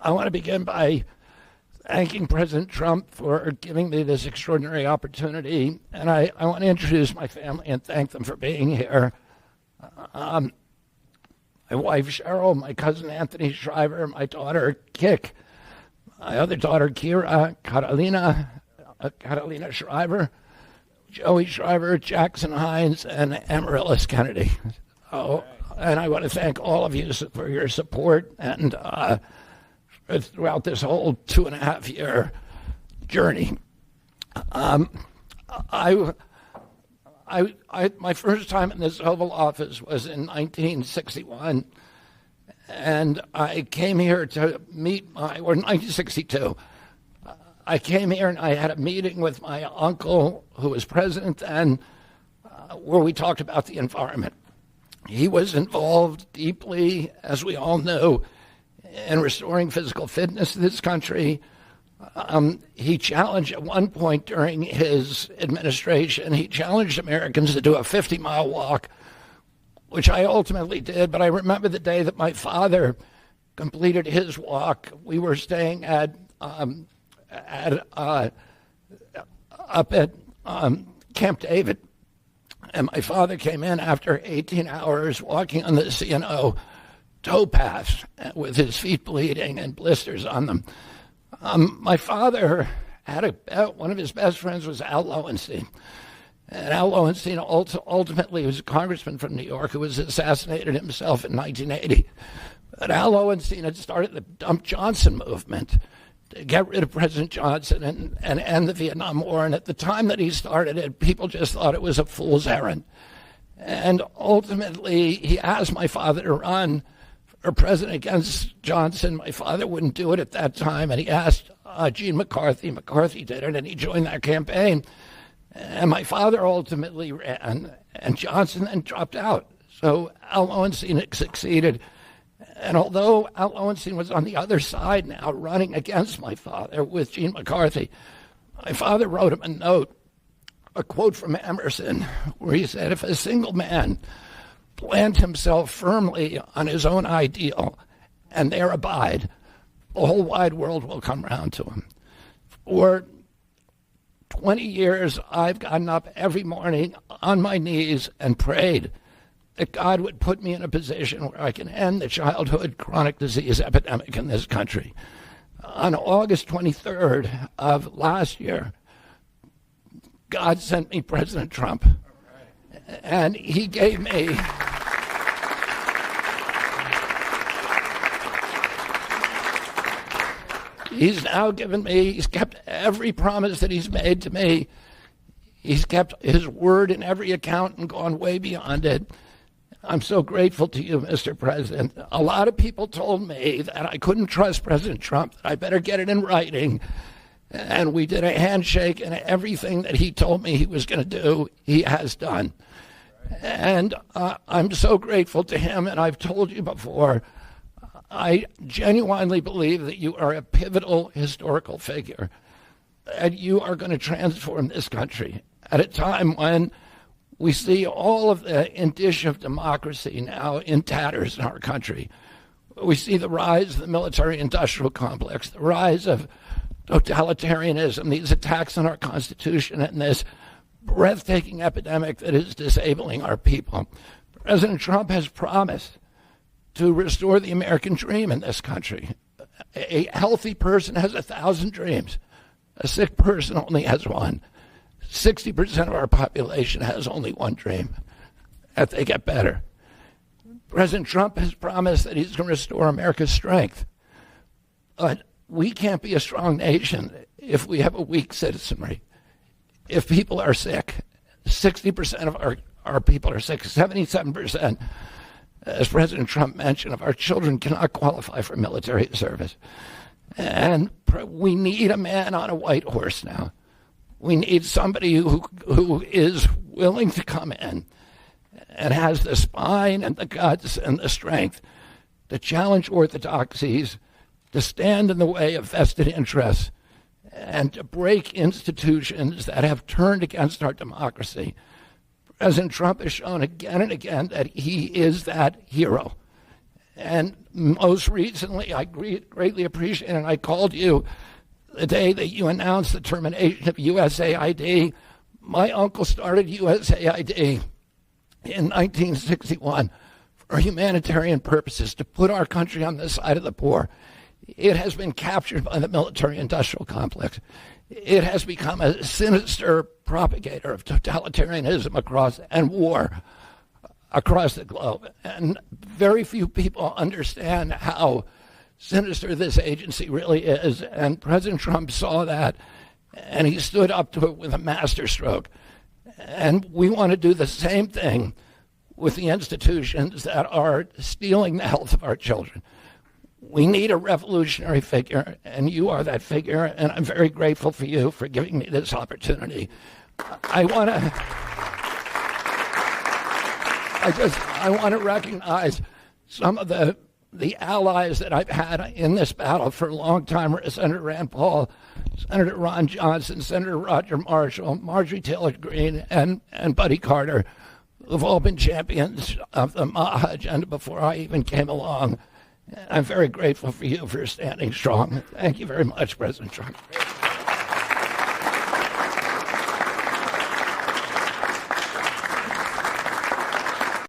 I want to begin by thanking President Trump for giving me this extraordinary opportunity. And I want to introduce my family and thank them for being here. My wife, Cheryl, my cousin, Anthony Shriver, my daughter, Kik, my other daughter, Kira, Catalina Shriver, Joey Shriver, Jackson Hines, and Amaryllis Kennedy. And I want to thank all of you for your support and throughout this whole 2.5-year journey. My first time in this Oval Office was in 1961, and I came here to meet or 1962. I came here and I had a meeting with my uncle, who was president then, where we talked about the environment. He was involved deeply, as we all know, in restoring physical fitness in this country. He challenged at one point during his administration, he challenged Americans to do a 50-mile walk, which I ultimately did. But I remember the day that my father completed his walk. We were staying up at Camp David. And my father came in after 18 hours walking on the C&O towpath with his feet bleeding and blisters on them. My father had one of his best friends was Al Lowenstein. And Al Lowenstein ultimately was a congressman from New York who was assassinated himself in 1980. But Al Lowenstein had started the Dump Johnson movement to get rid of President Johnson and end the Vietnam War. And at the time that he started it, people just thought it was a fool's errand. And ultimately, he asked my father to run for president against Johnson. My father wouldn't do it at that time, and he asked Gene McCarthy. McCarthy did it, and he joined that campaign. And my father ultimately ran, and Johnson then dropped out. So Al Lowenstein succeeded. And although Al Lowenstein was on the other side now, running against my father with Gene McCarthy, my father wrote him a note, a quote from Emerson, where he said, "If a single man plant himself firmly on his own ideal and there abide, the whole wide world will come round to him." For 20 years, I've gotten up every morning on my knees and prayed that God would put me in a position where I can end the childhood chronic disease epidemic in this country. On August 23rd of last year, God sent me President Trump. And he gave me he's now given me, he's kept every promise that he's made to me. He's kept his word in every account and gone way beyond it. I'm so grateful to you, Mr. President. A lot of people told me that I couldn't trust President Trump, that I better get it in writing. And we did a handshake, and everything that he told me he was going to do, he has done. And I'm so grateful to him, and I've told you before, I genuinely believe that you are a pivotal historical figure, and you are going to transform this country at a time when we see all of the indicia of democracy now in tatters in our country. We see the rise of the military-industrial complex, the rise of totalitarianism, these attacks on our Constitution, and this breathtaking epidemic that is disabling our people. President Trump has promised to restore the American dream in this country. A healthy person has 1,000 dreams. A sick person only has one. 60% of our population has only one dream, that they get better. President Trump has promised that he's going to restore America's strength. But we can't be a strong nation if we have a weak citizenry. If people are sick, 60% of our people are sick, 77%, as President Trump mentioned, of our children cannot qualify for military service. And we need a man on a white horse now. We need somebody who is willing to come in and has the spine and the guts and the strength to challenge orthodoxies, to stand in the way of vested interests, and to break institutions that have turned against our democracy. President Trump has shown again and again that he is that hero. And most recently, I greatly appreciate it, and I called you the day that you announced the termination of USAID. My uncle started USAID in 1961 for humanitarian purposes, to put our country on the side of the poor. It has been captured by the military-industrial complex. It has become a sinister propagator of totalitarianism and war across the globe. And very few people understand how sinister this agency really is. And President Trump saw that, and he stood up to it with a masterstroke. And we want to do the same thing with the institutions that are stealing the health of our children. We need a revolutionary figure, and you are that figure, and I'm very grateful for you for giving me this opportunity. I want to recognize some of the allies that I've had in this battle for a long time: Senator Rand Paul, Senator Ron Johnson, Senator Roger Marshall, Marjorie Taylor Greene, and Buddy Carter, who've all been champions of the MAHA agenda before I even came along. I'm very grateful for you for standing strong. Thank you very much, President Trump.